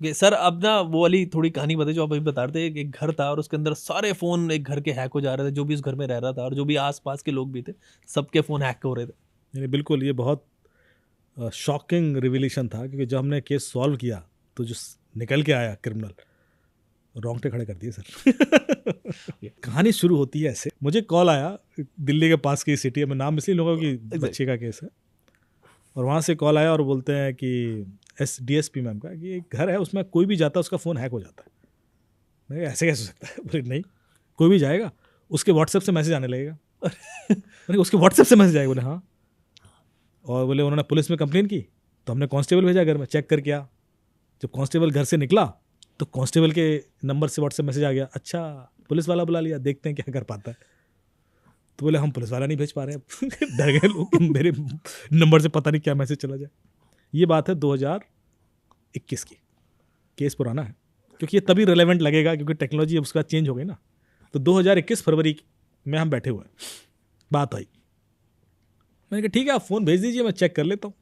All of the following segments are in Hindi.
सर अब ना वो वाली थोड़ी कहानी बताइए जो आप अभी बता रहे थे। एक घर था और उसके अंदर सारे फोन एक घर के हैक हो जा रहे थे, जो भी उस घर में रह रहा था और जो भी आसपास के लोग भी थे, सबके फोन हैक हो रहे थे। यानी बिल्कुल ये बहुत शॉकिंग रिविलेशन था, क्योंकि जब हमने केस सॉल्व किया तो जो निकल के आया क्रिमिनल, रोंगटे खड़े कर दिए सर। कहानी शुरू होती है ऐसे, मुझे कॉल आया, दिल्ली के पास की सिटी है, मैं नाम इसलिए लूँगा कि बच्चे का केस है, और वहाँ से कॉल आया और बोलते हैं कि DSP मैम का कि एक घर है उसमें कोई भी जाता है उसका फ़ोन हैक हो जाता है। मैं कहा, ऐसे कैसे हो सकता है? बोले नहीं, कोई भी जाएगा उसके व्हाट्सएप से मैसेज आने लगेगा। मैंने उसके व्हाट्सएप से मैसेज आएगा? बोले हाँ। और बोले उन्होंने पुलिस में कंप्लेन की तो हमने कांस्टेबल भेजा घर में, चेक करके आ। जब कांस्टेबल घर से निकला तो कांस्टेबल के नंबर से व्हाट्सएप मैसेज आ गया, अच्छा पुलिस वाला बुला लिया, देखते हैं क्या कर पाता है। तो बोले हम पुलिस वाला नहीं भेज पा रहे हैं। डर गए लोग कि मेरे नंबर से पता नहीं क्या मैसेज चला जाए। ये बात है 2021 की, केस पुराना है, क्योंकि ये तभी रिलेवेंट लगेगा क्योंकि टेक्नोलॉजी उसका चेंज हो गई ना। तो 2021 फरवरी में हम बैठे हुए, बात आई, मैंने कहा ठीक है आप फ़ोन भेज दीजिए, मैं चेक कर लेता हूँ।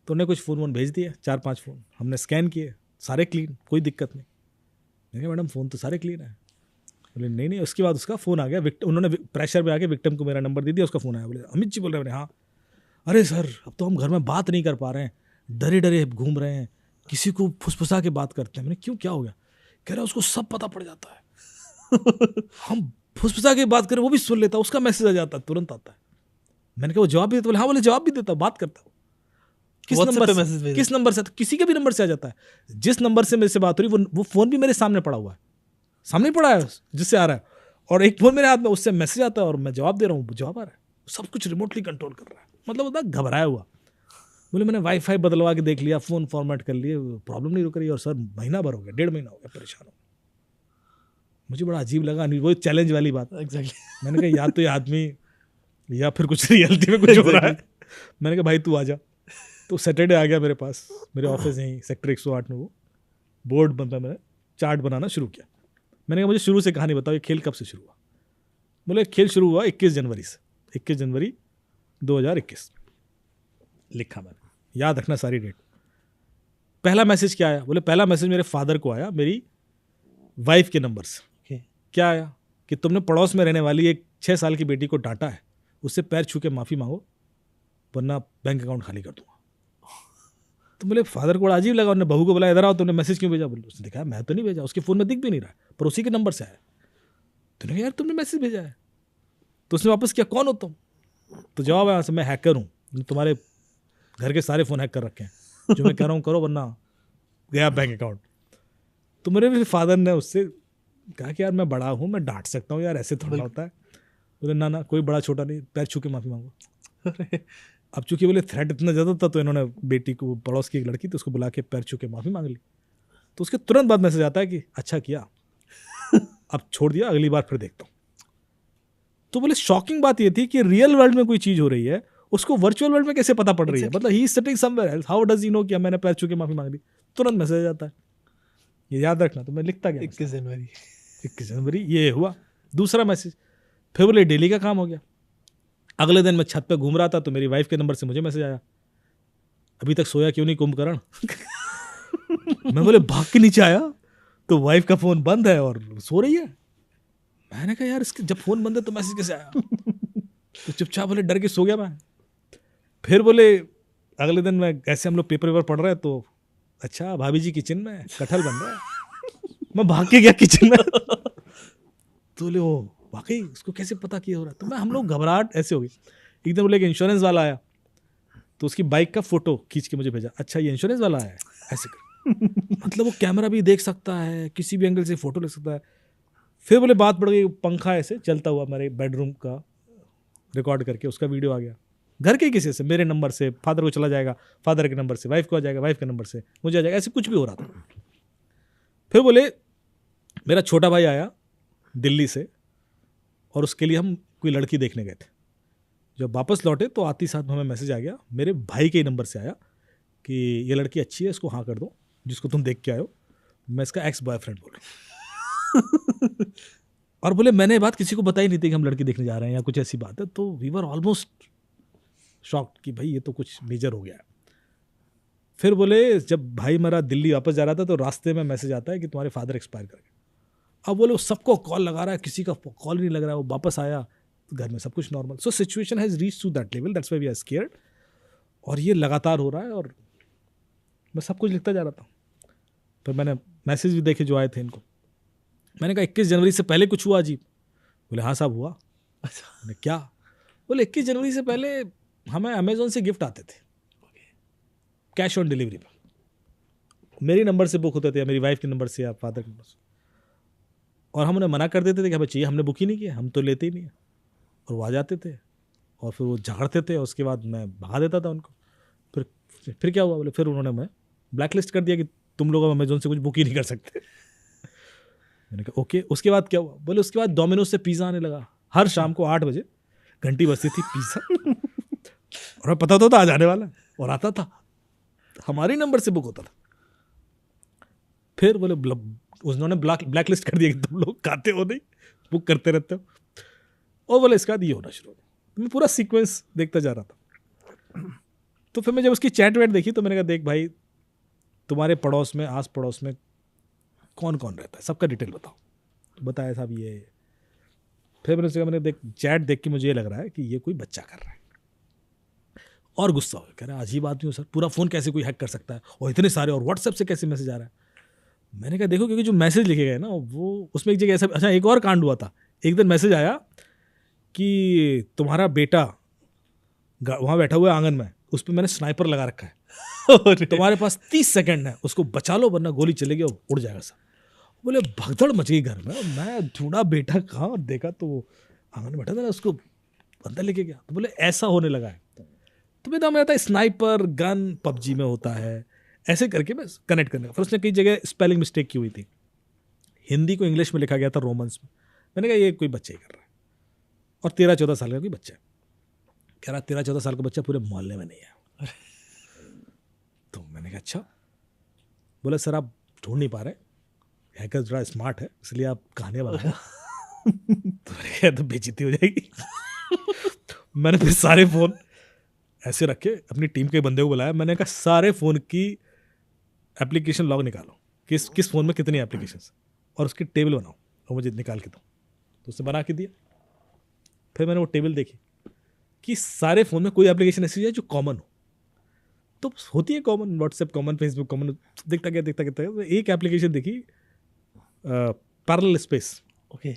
तो उन्हें कुछ फ़ोन भेज दिए, 4-5 फ़ोन हमने स्कैन किए, सारे क्लीन, कोई दिक्कत नहीं। मैंने कहा मैडम फ़ोन तो सारे क्लीन है। बोले नहीं नहीं। उसके बाद उसका फ़ोन आ गया, उन्होंने प्रेशर में आके विक्टिम को मेरा नंबर दे दिया, उसका फ़ोन आया। बोले अमित जी बोल रहे हैं? हाँ। अरे सर अब तो हम घर में बात नहीं कर पा रहे हैं, डरे डरे घूम रहे हैं, किसी को फुसफुसा के बात करते हैं। मैंने क्यों, क्या हो गया? कह रहा उसको सब पता पड़ जाता है। हम फुसफुसा के बात करें वो भी सुन लेता, उसका मैसेज आ जाता है, तुरंत आता है। मैंने कहा वो जवाब भी देता? बोले हाँ। बोले जवाब भी देता, बात करता हूँ। किस नंबर से? किस नंबर से? तो किसी के भी नंबर से आ जाता है। जिस नंबर से मेरे से बात हो रही वो फ़ोन भी मेरे सामने पड़ा हुआ है, सामने पड़ा है जिससे आ रहा है, और एक फ़ोन मेरे हाथ में, उससे मैसेज आता है और मैं जवाब दे रहा हूँ, जवाब आ रहा है। सब कुछ रिमोटली कंट्रोल कर रहा है, मतलब होता घबराया हुआ। बोले मैंने वाईफाई बदलवा के देख लिया, फ़ोन फॉर्मेट कर लिए, प्रॉब्लम नहीं रुक रही। और सर महीना भर हो गया, 1.5 महीना हो गया परेशान हो। मुझे बड़ा अजीब लगा, वो चैलेंज वाली बात। एग्जैक्टली। मैंने कहा या तो ये आदमी या फिर कुछ रियलिटी में कुछ हो रहा है। मैंने कहा भाई तू आ जा। तो सैटरडे आ गया मेरे पास, मेरे ऑफिस यहीं सेक्टर 108 में। वो बोर्ड बनता, मैंने चार्ट बनाना शुरू किया। मैंने कहा मुझे शुरू से कहानी बताओ, ये खेल कब से शुरू हुआ? बोले खेल शुरू हुआ 21 जनवरी से, 21 जनवरी 2021 लिखा मैंने, याद रखना सारी डेट। पहला मैसेज क्या आया? बोले पहला मैसेज मेरे फादर को आया मेरी वाइफ के नंबर से। क्या आया कि तुमने पड़ोस में रहने वाली एक 6 साल की बेटी को डांटा है, उससे पैर छू के माफ़ी मांगो वरना बैंक अकाउंट खाली कर दूंगा। तो बोले फादर को बड़ा अजीब लगा, उन्होंने बहू को बोला इधर आओ, तुमने मैसेज क्यों भेजा? बोले उसने देखा मैं तो नहीं भेजा, उसके फ़ोन में दिख भी नहीं रहा, पर उसी के नंबर से आया। तो यार तुमने मैसेज भेजा है। तो उसने वापस किया कौन हो तुम? तो जवाब आया मैं हैकर हूँ, तुम्हारे घर के सारे फ़ोन हैक कर रखे हैं, जो मैं कह रहा हूँ करो वरना गया बैंक अकाउंट। तो मेरे फादर ने उससे कहा कि यार मैं बड़ा हूँ, मैं डांट सकता हूँ यार, ऐसे थोड़ा होता है। बोले ना ना कोई बड़ा छोटा नहीं, पैर छू के माफ़ी मांगो। अब चूंकि बोले थ्रेट इतना ज़्यादा था तो इन्होंने बेटी को, पड़ोस की एक लड़की थी उसको बुला के पैर छू के माफ़ी मांग ली। तो उसके तुरंत बाद मैसेज आता है कि अच्छा किया, अब छोड़ दिया, अगली बार फिर देखता हूँ। तो बोले शॉकिंग बात ये थी कि रियल वर्ल्ड में कोई चीज़ हो रही है, उसको वर्चुअल वर्ल्ड में कैसे पता पड़ रही है? मतलब ही is sitting somewhere else, how does he know कि मैंने पैर छू के माफ़ी मांग ली? तुरंत मैसेज आता है, ये याद रखना। तो मैं लिखता गया 21 जनवरी ये हुआ। दूसरा मैसेज, फिर बोले डेली का काम हो गया। अगले दिन मैं छत पे घूम रहा था तो मेरी वाइफ के नंबर से मुझे मैसेज आया, अभी तक सोया क्यों नहीं कुंभकर्ण? मैं बोले भाग के नीचे आया तो वाइफ का फ़ोन बंद है और सो रही है। मैंने कहा यार इसके जब फ़ोन बंद है तो मैसेज कैसे आया? तो चुपचाप बोले डर के सो गया मैं। फिर बोले अगले दिन मैं ऐसे हम लोग पेपर पढ़ रहे हैं तो अच्छा भाभी जी किचन में कटहल बन रहा है। मैं भाग के गया किचन में। तो बोले ओ वाकई उसको कैसे पता किया हो रहा? तो मैं, हम लोग घबराहट ऐसे हो गई। एकदम बोले कि इंश्योरेंस वाला आया तो उसकी बाइक का फोटो खींच के मुझे भेजा, अच्छा ये इंश्योरेंस वाला है ऐसे कर। मतलब वो कैमरा भी देख सकता है, किसी भी एंगल से फोटो ले सकता है। फिर बोले बात बढ़ गई, पंखा ऐसे चलता हुआ मेरे बेडरूम का रिकॉर्ड करके उसका वीडियो आ गया, घर के किसी से, मेरे नंबर से फादर को चला जाएगा, फादर के नंबर से वाइफ को आ जाएगा, वाइफ के नंबर से मुझे आ जाएगा, ऐसे कुछ भी हो रहा था। फिर बोले मेरा छोटा भाई आया दिल्ली से और उसके लिए हम कोई लड़की देखने गए थे। जब वापस लौटे तो आती साथ में हमें मैसेज आ गया, मेरे भाई के नंबर से आया कि ये लड़की अच्छी है, इसको हाँ कर दो, जिसको तुम देख के आए हो, मैं इसका एक्स बॉयफ्रेंड बोल रहा हूँ। और बोले मैंने ये बात किसी को बताई नहीं थी कि हम लड़की देखने जा रहे हैं या कुछ ऐसी बात है। तो वी वर ऑलमोस्ट शॉक्ड कि भाई ये तो कुछ मेजर हो गया है। फिर बोले जब भाई मेरा दिल्ली वापस जा रहा था तो रास्ते में मैसेज आता है कि तुम्हारे फादर एक्सपायर कर गए। अब बोले वो सबको कॉल लगा रहा है, किसी का कॉल नहीं लग रहा है, वो वापस आया तो घर में सब कुछ normal. So situation has reach to that level, that's why we are scared. और ये लगातार हो रहा है और मैं सब कुछ लिखता जा रहा था। फिर मैंने मैसेज भी देखे जो आए थे इनको। मैंने कहा 21 जनवरी से पहले कुछ हुआ अजीब? बोले हाँ साहब हुआ। मैंने क्या? बोले 21 जनवरी से पहले हमें अमेजोन से गिफ्ट आते थे कैश ऑन डिलीवरी पर, मेरे नंबर से बुक होते थे या मेरी वाइफ के नंबर से या फादर के नंबर से, और हम उन्हें मना कर देते थे कि हमें चाहिए, हमने बुक ही नहीं किया, हम तो लेते ही नहीं है। और वो आ जाते थे और फिर वो झगड़ते थे और उसके बाद मैं भगा देता था उनको। फिर क्या हुआ? बोले फिर उन्होंने मैं ब्लैक लिस्ट कर दिया कि तुम लोग अमेजोन से कुछ बुक ही नहीं कर सकते। मैंने कहा ओके। उसके बाद क्या हुआ? बोले उसके बाद डोमिनोज से पिज़्ज़ा आने लगा। हर शाम को 8 बजे घंटी बजती थी पिज़्ज़ा और मैं पता था आज आने वाला और आता था, हमारे नंबर से बुक होता था। फिर बोले उन्होंने ब्लैक लिस्ट कर दिया कि तुम लोग खाते हो नहीं, बुक करते रहते हो। और बोले इसका बाद ये होना शुरू हो गया। मैं पूरा सीक्वेंस देखता जा रहा था। तो फिर मैं जब उसकी चैट वैट देखी तो मैंने कहा देख भाई, तुम्हारे पड़ोस में, आस पड़ोस में कौन कौन रहता है, सबका डिटेल बताओ। तो बताया साहब ये। फिर मैंने उससे कहा, मैंने देख चैट देख के मुझे ये लग रहा है कि ये कोई बच्चा कर रहा है। और गुस्सा हो गया, कह रहा है अजीब आदमी हो सर, पूरा फ़ोन कैसे कोई हैक कर सकता है, और इतने सारे, और व्हाट्सएप से कैसे मैसेज आ रहा है। मैंने कहा देखो, क्योंकि जो मैसेज लिखे गए ना वो उसमें एक जगह ऐसा, अच्छा एक और कांड हुआ था। एक दिन मैसेज आया कि तुम्हारा बेटा वहाँ बैठा हुआ है आंगन में, उस पर मैंने स्नाइपर लगा रखा है तुम्हारे पास 30 सेकंड है, उसको बचा लो वरना गोली चलेगी और उड़ जाएगा सर। बोले भगदड़ मच गई घर में। मैं ढूंढा बेटा कहाँ, और देखा तो वो आंगन में बैठा था ना, उसको अंदर लेके गया। तो बोले ऐसा होने लगा है। तो मैं था स्नाइपर गन पबजी में होता है, ऐसे करके मैं कनेक्ट करने। फिर उसने कई जगह स्पेलिंग मिस्टेक की हुई थी, हिंदी को इंग्लिश में लिखा गया था रोमन्स में। मैंने कहा ये कोई बच्चे ही कर रहा है, और 13-14 साल का कोई बच्चा है। कह रहा 13-14 साल का बच्चा पूरे मोहल्ले में नहीं है। तो मैंने कहा अच्छा। बोला सर आप ढूंढ नहीं पा रहे, हैकर थोड़ा स्मार्ट है इसलिए आप कहानियाँ बना तो मैंने कहा तो बेइज्जती हो जाएगी। मैंने फिर सारे फ़ोन ऐसे रखे, अपनी टीम के बंदे को बुलाया। मैंने कहा सारे फ़ोन की एप्लीकेशन लॉग निकालो, किस फ़ोन में कितनी एप्लीकेशन, और उसकी टेबल बनाओ और मुझे निकाल के दो। तो उसने बना के दिया। फिर मैंने वो टेबल देखी कि सारे फ़ोन में कोई एप्लीकेशन ऐसी है जो कॉमन हो। तो होती है common, WhatsApp common, Facebook common. देखता गया एक एप्लीकेशन देखी, parallel space. Okay,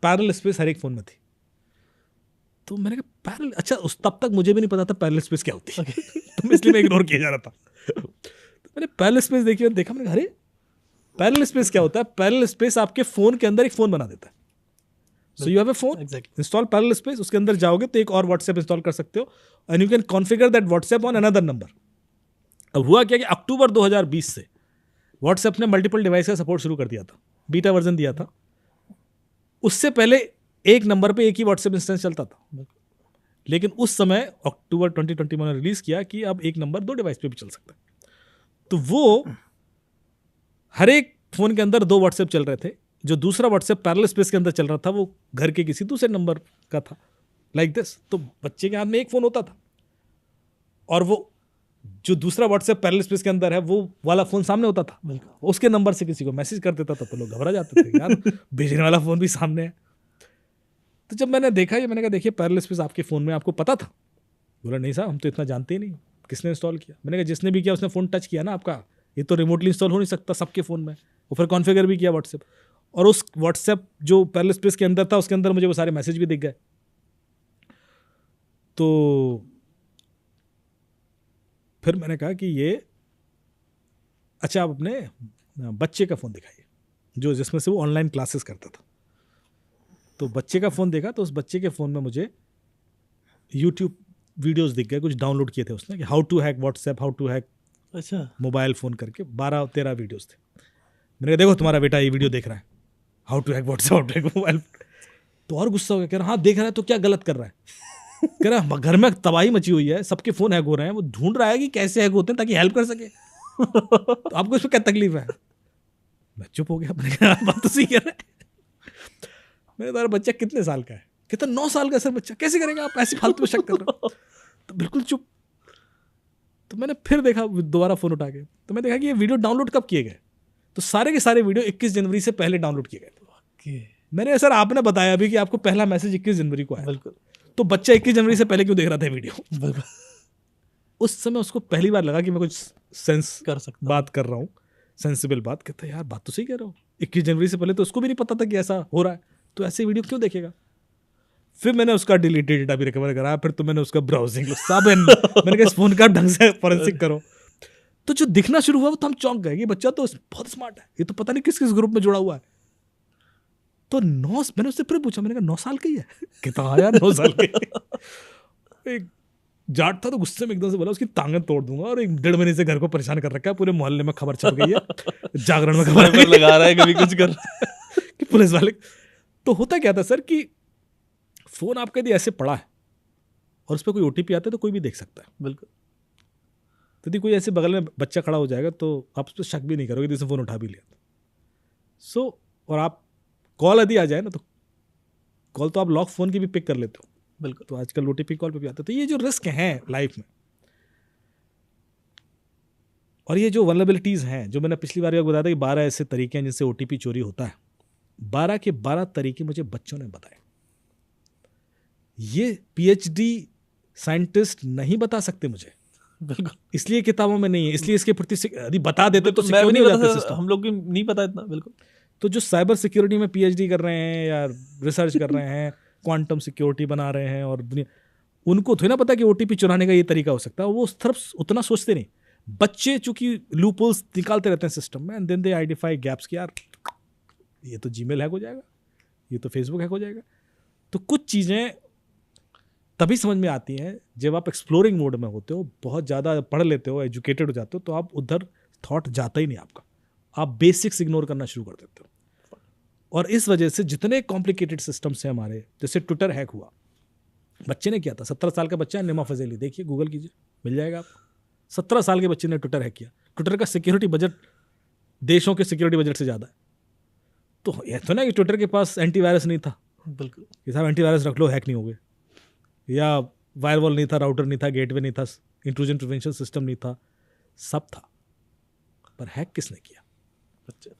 parallel space हर एक फ़ोन में थी। तो मैंने कहा पैरेलल, अच्छा तब तक मुझे भी नहीं पता था पैरेलल स्पेस क्या होती है। तो इसलिए मैं इग्नोर किया जा रहा था। तो मैंने पैरेलल स्पेस देखी और देखा, मैंने अरे पैरेलल स्पेस क्या होता है? पैरेलल स्पेस आपके फ़ोन के अंदर एक फ़ोन बना देता है। So you have a phone, install parallel space, उसके अंदर जाओगे तो एक और व्हाट्सएप इंस्टॉल कर सकते हो, and you can configure that WhatsApp on another number. अब हुआ क्या कि अक्टूबर 2020 से व्हाट्सएप ने मल्टीपल डिवाइस का सपोर्ट शुरू कर दिया था, बीटा वर्जन दिया था। उससे पहले एक नंबर पे एक ही व्हाट्सएप इंस्टेंस चलता था, लेकिन उस समय अक्टूबर 2021 में रिलीज किया कि अब एक नंबर 2 डिवाइस पे भी चल सकता है। तो वो हर एक फोन के अंदर 2 व्हाट्सएप चल रहे थे। जो दूसरा व्हाट्सएप पैरेलल स्पेस के अंदर चल रहा था वो घर के किसी दूसरे नंबर का था, लाइक दिस। तो बच्चे के हाथ में एक फ़ोन होता था, और वो जो दूसरा व्हाट्सएप पैरेलल स्पेस के अंदर है वो वाला फ़ोन सामने होता था। उसके नंबर से किसी को मैसेज कर देता था तो लोग घबरा जाते थे, यार भेजने वाला फ़ोन भी सामने है। तो जब मैंने देखा ये, मैंने कहा देखिए पैरेलल स्पेस आपके फ़ोन में, आपको पता था? बोला नहीं साहब हम तो इतना जानते ही नहीं, किसने इंस्टॉल किया? मैंने कहा जिसने भी किया उसने फ़ोन टच किया ना आपका, ये तो रिमोटली इंस्टॉल हो नहीं सकता सबके फ़ोन में। वो फिर कॉन्फ़िगर भी किया व्हाट्सएप, और उस व्हाट्सएप जो पैरेलल स्पेस के अंदर था उसके अंदर मुझे वो सारे मैसेज भी दिख गए। तो फिर मैंने कहा कि ये अच्छा आप अपने बच्चे का फ़ोन दिखाइए, जो जिसमें से वो ऑनलाइन क्लासेस करता था। तो बच्चे का फ़ोन देखा तो उस बच्चे के फ़ोन में मुझे यूट्यूब वीडियोस दिख गए, कुछ डाउनलोड किए थे उसने, कि how to hack WhatsApp, how to hack अच्छा मोबाइल फ़ोन करके 12-13 वीडियोस थे। मैंने कहा देखो तुम्हारा बेटा ये वीडियो देख रहा है, how to hack WhatsApp, how to hack mobile. तो और गुस्सा हो गया, कह रहा हाँ देख रहा है तो क्या गलत कर रहा है? कह रहा घर में तबाही मची हुई है, सबके फ़ोन हैक हो रहे हैं, वो ढूंढ रहा है कि कैसे हैक होते हैं ताकि हेल्प कर सके। तो आपको इसमें क्या तकलीफ है? मैं चुप हो गया, अपने बात तो सही कह रहा है। मैंने तुम्हारा बच्चा कितने साल का है? कहता 9 साल का सर बच्चा, कैसे करेगा आप? ऐसे फालतू में शक कर रहे हो? तो बिल्कुल चुप। तो मैंने फिर देखा दोबारा फ़ोन उठा के, तो मैं देखा कि ये वीडियो डाउनलोड कब किए गए। तो सारे के सारे वीडियो 21 जनवरी से पहले डाउनलोड किए गए थे। मैंने सर आपने बताया अभी कि आपको पहला मैसेज 21 जनवरी को आया, बिल्कुल। तो बच्चा 21 जनवरी से पहले क्यों देख रहा था वीडियो? बिल्कुल उस समय उसको पहली बार लगा कि मैं कुछ सेंस कर सकता हूं। बात कर रहा हूँ, सेंसिबल बात। कहता है यार बात तो सही कह रहा हूँ, 21 जनवरी से पहले तो उसको भी नहीं पता था कि ऐसा हो रहा है, तो ऐसे वीडियो क्यों देखेगा? फिर मैंने उसका डिलीटेड डेटा भी रिकवर करा, फिर तो मैंने उसका ब्राउजिंग सब मैंने कहा इस फोन का ढंग से फॉरेंसिक करो। तो जो दिखना शुरू हुआ वो तो हम चौंक गए कि बच्चा तो बहुत स्मार्ट है, ये तो पता नहीं किस किस ग्रुप में जुड़ा हुआ है। तो मैंने उससे फिर पूछा, मैंने कहा 9 साल का ही है? कहता हाँ यार 9 साल के। एक जाट था तो गुस्से में एकदम से बोला उसकी टांगें तोड़ दूंगा, और 1.5 महीने से घर को परेशान कर रखा है, पूरे मोहल्ले में खबर छप गई है, जागरण में खबर लगा रहा है, कभी कुछ कर कि पुलिस वाले। तो होता क्या था सर कि फोन आपका यदि ऐसे पड़ा है और उस पर कोई ओटीपी आता है तो कोई भी देख सकता है। बिल्कुल। तो यदि कोई ऐसे बगल में बच्चा खड़ा हो जाएगा तो आप उस पर शक भी नहीं करोगे जिसने फोन उठा भी लिया। सो और आप कॉल यदि आ जाए ना, तो कॉल तो आप लॉक फोन की भी पिक कर लेते हो। बिल्कुल। तो आजकल ओटीपी कॉल पे भी आता है। तो ये जो रिस्क हैं लाइफ में, और ये जो वल्नरेबिलिटीज हैं, जो मैंने पिछली बार बताया था कि 12 ऐसे तरीके हैं जिनसे ओटीपी चोरी होता है, 12 के 12 तरीके मुझे बच्चों ने बताए। ये पीएचडी साइंटिस्ट नहीं बता सकते मुझे, बिल्कुल। इसलिए किताबों में नहीं है, इसलिए इसके प्रति यदि बता देते तो मैं भी नहीं हो पता जाता था, सिस्टम। हम लोग को नहीं पता इतना। बिल्कुल। तो जो साइबर सिक्योरिटी में पीएचडी कर रहे हैं या रिसर्च कर रहे हैं, क्वांटम सिक्योरिटी बना रहे हैं, और उनको थोड़ी ना पता कि ओटीपी चुराने का ये तरीका हो सकता है, वो उस तरफ उतना सोचते नहीं। बच्चे चूंकि लूपहोल्स निकालते रहते हैं सिस्टम में, and then they identify gaps कि यार ये तो जीमेल हैक हो जाएगा, ये तो फेसबुक हैक हो जाएगा। तो कुछ चीज़ें तभी समझ में आती हैं जब आप एक्सप्लोरिंग मोड में होते हो, बहुत ज़्यादा पढ़ लेते हो, एजुकेटेड हो जाते हो, तो आप उधर थॉट जाता ही नहीं आपका, आप बेसिक्स इग्नोर करना शुरू कर देते हो। और इस वजह से जितने कॉम्प्लिकेटेड सिस्टम्स हैं हमारे, जैसे ट्विटर हैक हुआ, बच्चे ने किया था, 17 साल का बच्चा है, निमा फजेली, देखिए गूगल कीजिए मिल जाएगा आपको। 17 साल के बच्चे ने ट्विटर हैक किया। ट्विटर का सिक्योरिटी बजट देशों के सिक्योरिटी बजट से ज़्यादा है। तो यह तो ना कि ट्विटर के पास एंटीवायरस नहीं था, बिल्कुल, कि साहब एंटीवायरस रख लो हैक नहीं हो गए, या वायरवॉल नहीं था, राउटर नहीं था, गेटवे नहीं था, इंट्रूजन प्रिवेंशन सिस्टम नहीं था, सब था, पर हैक किसने किया? बच्चे।